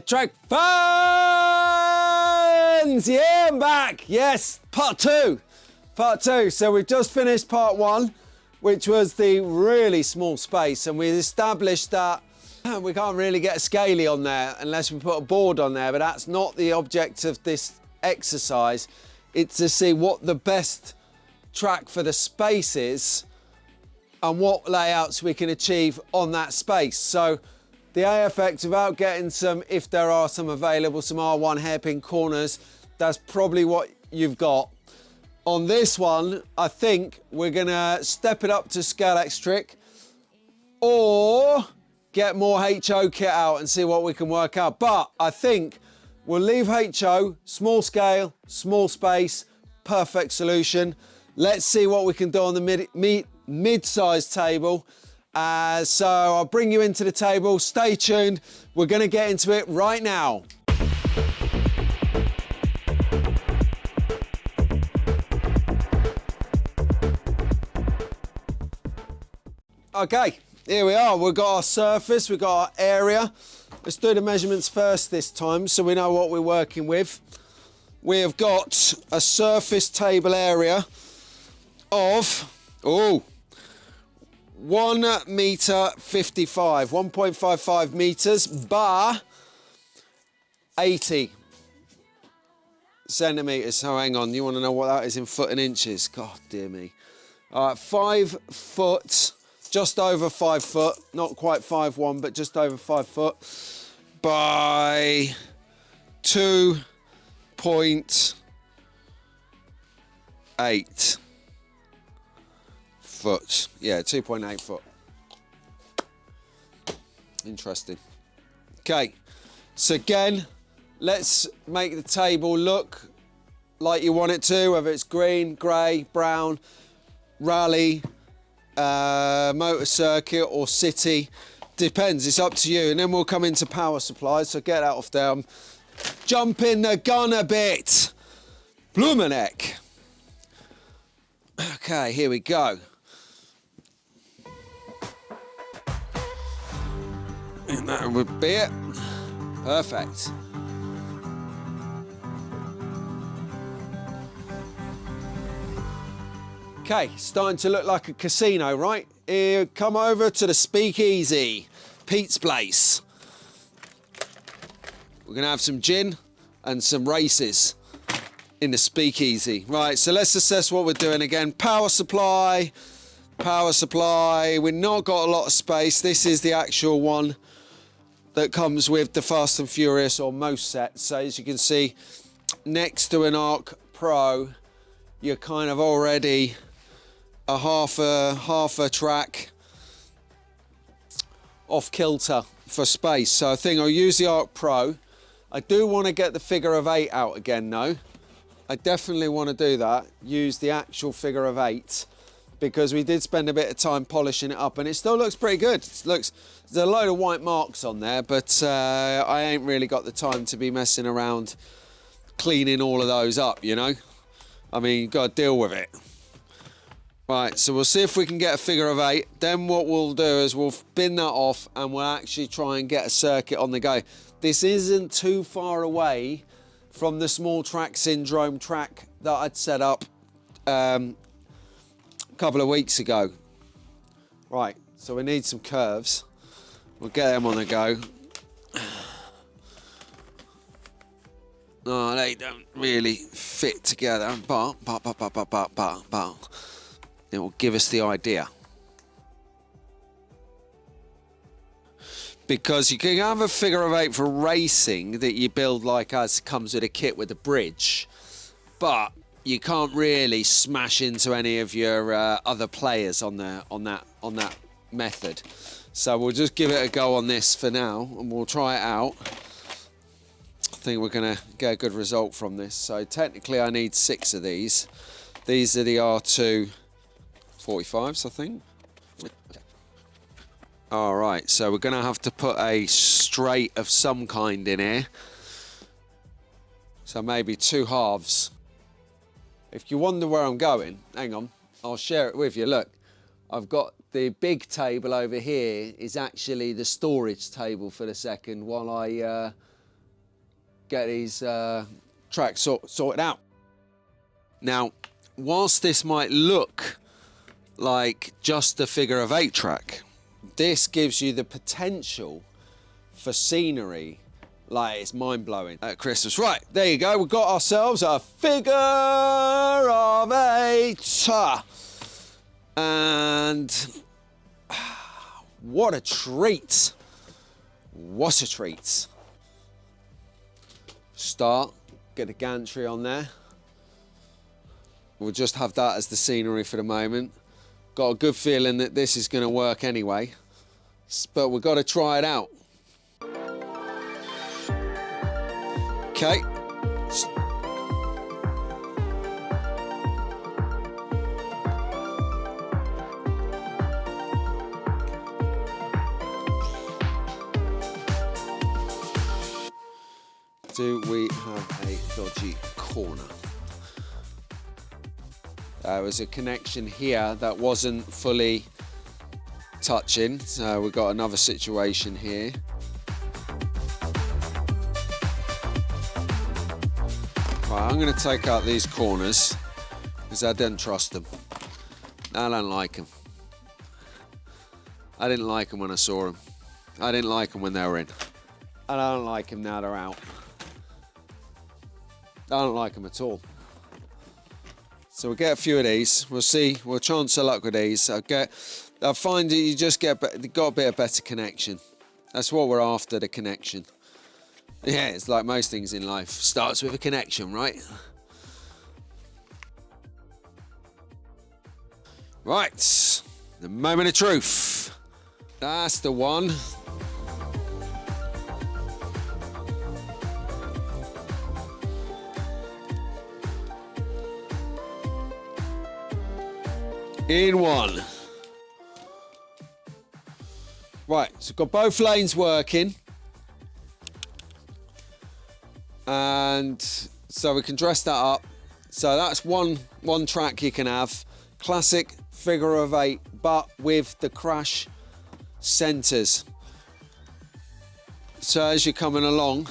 Track fans! Yeah, I'm back. Yes, part two. So we've just finished part one, which was the really small space, and we established that we can't really get a scaly on there unless we put a board on there, but that's not the object of this exercise. It's to see what the best track for the space is and what layouts we can achieve on that space. So the AFX, without getting some, if there are some available, some R1 hairpin corners, that's probably what you've got. On this one, I think we're gonna step it up to Scalextric or get more HO kit out and see what we can work out. But I think we'll leave HO, small scale, small space, perfect solution. Let's see what we can do on the mid-size table. So I'll bring you into the table. Stay tuned. We're gonna get into it right now. Okay, here we are. We've got our surface, we've got our area. Let's do the measurements first this time so we know what we're working with. We have got a surface table area of, 1 meter 55, 1.55 meters bar 80 centimeters. So hang on, you want to know what that is in foot and inches? God dear me. All right, 5 foot, just over 5 foot, not quite 5'1", but just over 5 foot by 2.8 foot. Yeah, 2.8 foot. Interesting. Okay, so again, let's make the table look like you want it to, whether it's green, grey, brown, rally, motor circuit or city. Depends, it's up to you. And then we'll come into power supply, so get that off there. Jump in the gun a bit. Bluetac. Okay, here we go. And that would be it. Perfect. Okay, starting to look like a casino, right? Here, come over to the speakeasy, Pete's place. We're gonna have some gin and some races in the speakeasy. Right, so let's assess what we're doing again. Power supply. We've not got a lot of space. This is the actual one that comes with the Fast and Furious or most sets. So as you can see, next to an Arc Pro, you're kind of already a half a track off kilter for space. So I think I'll use the Arc Pro. I do want to get the figure of 8 out again though. I definitely want to do that, use the actual figure of 8, because we did spend a bit of time polishing it up and it still looks pretty good. There's a load of white marks on there, but I ain't really got the time to be messing around cleaning all of those up, you know? I mean, you've got to deal with it. Right, so we'll see if we can get a figure of 8. Then what we'll do is we'll bin that off and we'll actually try and get a circuit on the go. This isn't too far away from the small track syndrome track that I'd set up a couple of weeks ago. Right, so we need some curves. We'll get them on the go. No, they don't really fit together, but it will give us the idea. Because you can have a figure of 8 for racing that you build like as comes with a kit with a bridge, but you can't really smash into any of your other players on that method. So we'll just give it a go on this for now, and we'll try it out. I think we're gonna get a good result from this. So technically I need 6 of these. These are the R2 45s, I think. All right, so we're gonna have to put a straight of some kind in here. So maybe 2 halves. If you wonder where I'm going, hang on, I'll share it with you. Look, I've got the big table over here is actually the storage table for the second while I get these tracks sorted out. Now, whilst this might look like just a figure of 8 track, this gives you the potential for scenery like it's mind-blowing at Christmas. Right, there you go. We've got ourselves a figure of 8. And what a treat. What a treat. Start, get the gantry on there. We'll just have that as the scenery for the moment. Got a good feeling that this is going to work anyway, but we've got to try it out. Okay. Do we have a dodgy corner? There was a connection here that wasn't fully touching, so we've got another situation here. Right, I'm going to take out these corners because I don't trust them. I don't like them. I didn't like them when I saw them. I didn't like them when they were in. And I don't like them now they're out. I don't like them at all. So we'll get a few of these. We'll see. We'll chance our luck with these. I find that you just got a bit of better connection. That's what we're after, the connection. Yeah, it's like most things in life. Starts with a connection, right? Right. The moment of truth. That's the one. In one. Right, so got both lanes working. And so we can dress that up. So that's one track you can have. Classic figure of 8, but with the crash centers. So as you're coming along,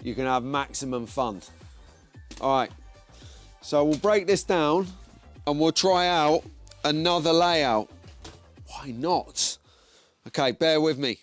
you can have maximum fun. All right. So we'll break this down and we'll try out another layout. Why not? Okay, bear with me.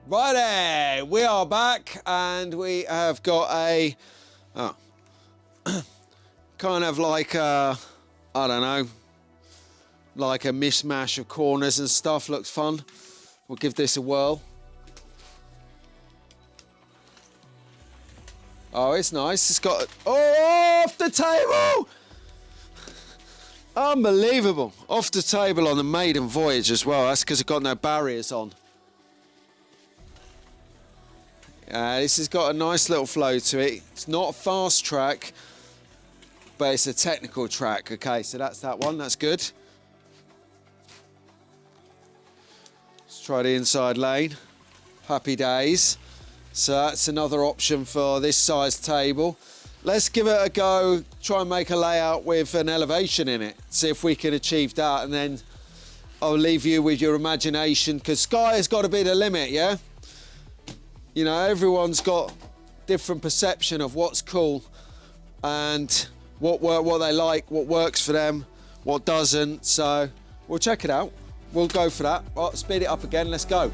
Righty, we are back and we have got a kind of like a, I don't know, like a mishmash of corners and stuff. Looks fun. We'll give this a whirl. Oh, it's nice. It's got, oh, off the table! Unbelievable. Off the table on the maiden voyage as well. That's because it's got no barriers on. This has got a nice little flow to it. It's not a fast track, but it's a technical track. Okay, so that's that one. That's good. Let's try the inside lane. Happy days. So that's another option for this size table. Let's give it a go. Try and make a layout with an elevation in it. See if we can achieve that, and then I'll leave you with your imagination, because sky has got to be the limit, yeah? You know, everyone's got different perception of what's cool and what they like, what works for them, what doesn't. So we'll check it out. We'll go for that. Well, speed it up again. Let's go.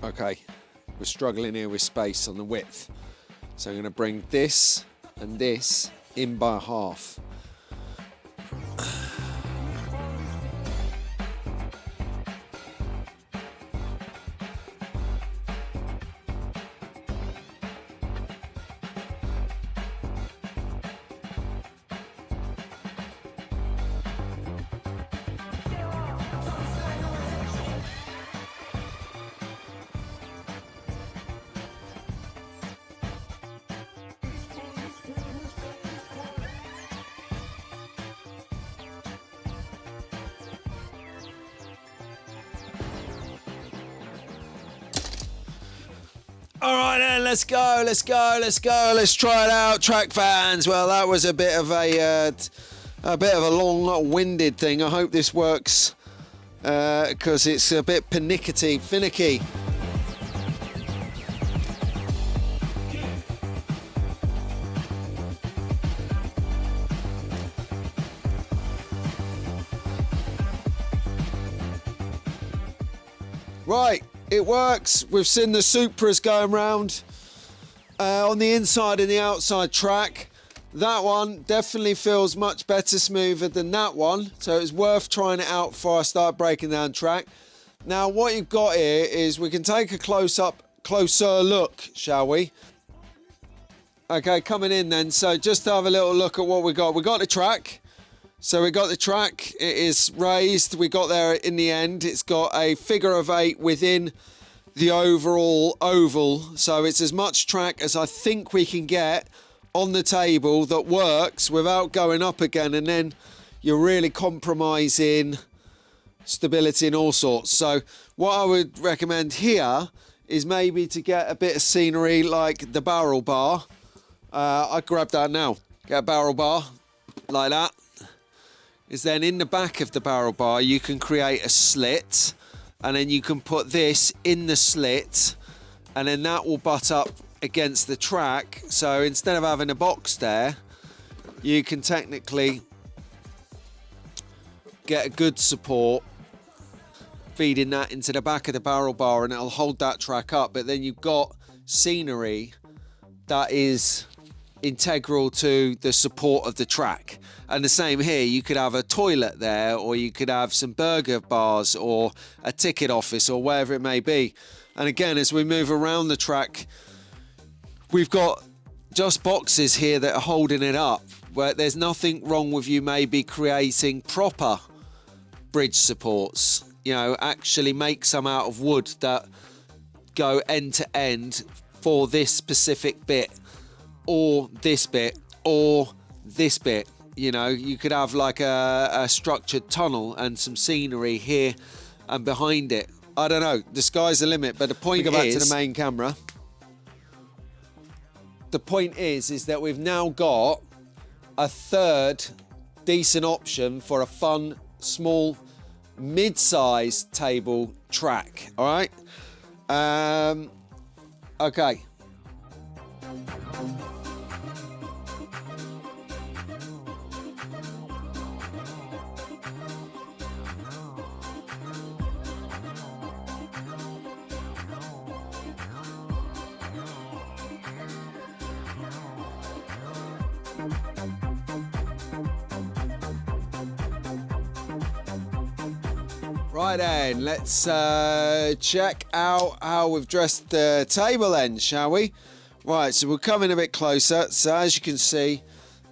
Okay, we're struggling here with space on the width. So I'm going to bring this and this in by half. All right then, let's go, let's go, let's go, let's try it out, track fans. Well, that was a bit of a long-winded thing. I hope this works because it's a bit finicky. Right. It works. We've seen the Supras going round on the inside and the outside track. That one definitely feels much better, smoother than that one. So it's worth trying it out before I start breaking down track. Now what you've got here is we can take a closer look, shall we? Okay, coming in then. So just to have a little look at what we got. We got the track. So we got the track, it is raised, we got there in the end. It's got a figure of 8 within the overall oval. So it's as much track as I think we can get on the table that works without going up again. And then you're really compromising stability and all sorts. So what I would recommend here is maybe to get a bit of scenery like the barrel bar. I grab that now, get a barrel bar like that. Is then in the back of the barrel bar you can create a slit and then you can put this in the slit and then that will butt up against the track. So instead of having a box there, you can technically get a good support feeding that into the back of the barrel bar and it'll hold that track up. But then you've got scenery that is integral to the support of the track. And the same here, you could have a toilet there, or you could have some burger bars or a ticket office or wherever it may be. And again, as we move around the track, we've got just boxes here that are holding it up, where there's nothing wrong with you maybe creating proper bridge supports, you know, actually make some out of wood that go end to end for this specific bit, or this bit, or this bit. You know, you could have like a structured tunnel and some scenery here and behind it. I don't know, the sky's the limit, but the point is... Go back to the main camera. The point is that we've now got a third decent option for a fun, small, mid-sized table track, all right? Okay. Right then, let's check out how we've dressed the table then, shall we? Right, so we're coming a bit closer. So as you can see,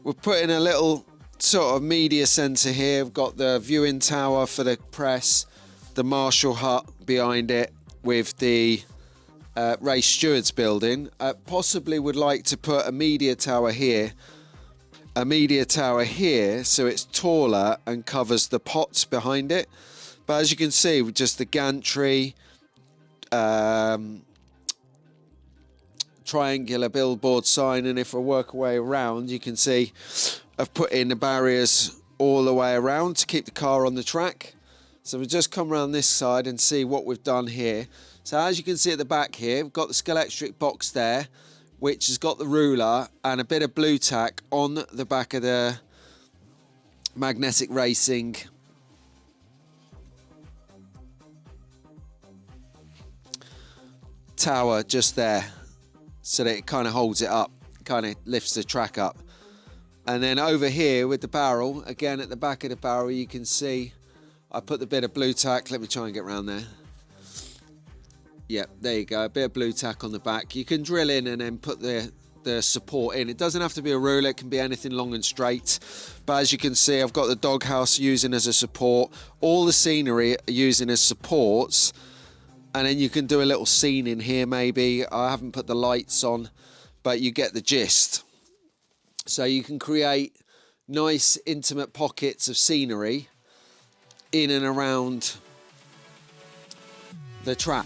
we're putting a little sort of media centre here. We've got the viewing tower for the press, the Marshall hut behind it with the race stewards building. Possibly would like to put a media tower here. A media tower here so it's taller and covers the pots behind it. But as you can see, with just the gantry, triangular billboard sign, and if I work our way around, you can see I've put in the barriers all the way around to keep the car on the track. So we'll just come around this side and see what we've done here. So as you can see at the back here, we've got the Scalextric box there, which has got the ruler and a bit of Bluetac on the back of the magnetic racing tower just there, so that it kind of holds it up, kind of lifts the track up. And then over here with the barrel, again at the back of the barrel, you can see I put the bit of Bluetac. Let me try and get around there. Yep, there you go, a bit of Bluetac on the back. You can drill in and then put the support in. It doesn't have to be a ruler, it can be anything long and straight. But as you can see, I've got the doghouse using as a support, all the scenery using as supports, and then you can do a little scene in here maybe. I haven't put the lights on, but you get the gist. So you can create nice intimate pockets of scenery in and around the track.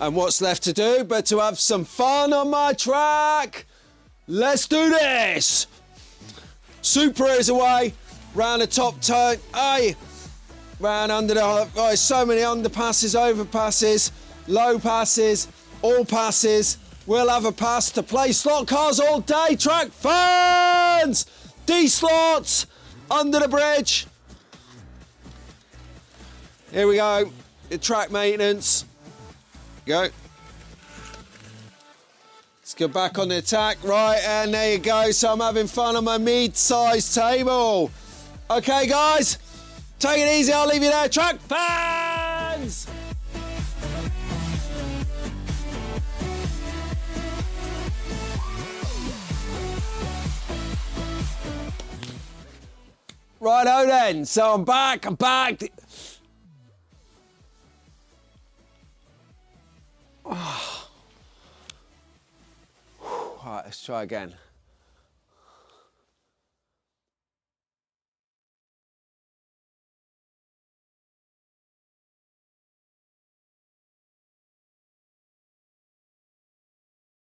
And what's left to do but to have some fun on my track? Let's do this! Super is away, round the top turn, aye, round under the, oh, so many underpasses, overpasses, low passes, all passes. We'll have a pass to play slot cars all day, track fans! D-slots, under the bridge. Here we go, the track maintenance. Go. Let's go back on the attack, right, and there you go. So I'm having fun on my mid-sized table. Okay, guys, take it easy. I'll leave you there. Track fans! Righto then. So I'm back. Right, let's try again.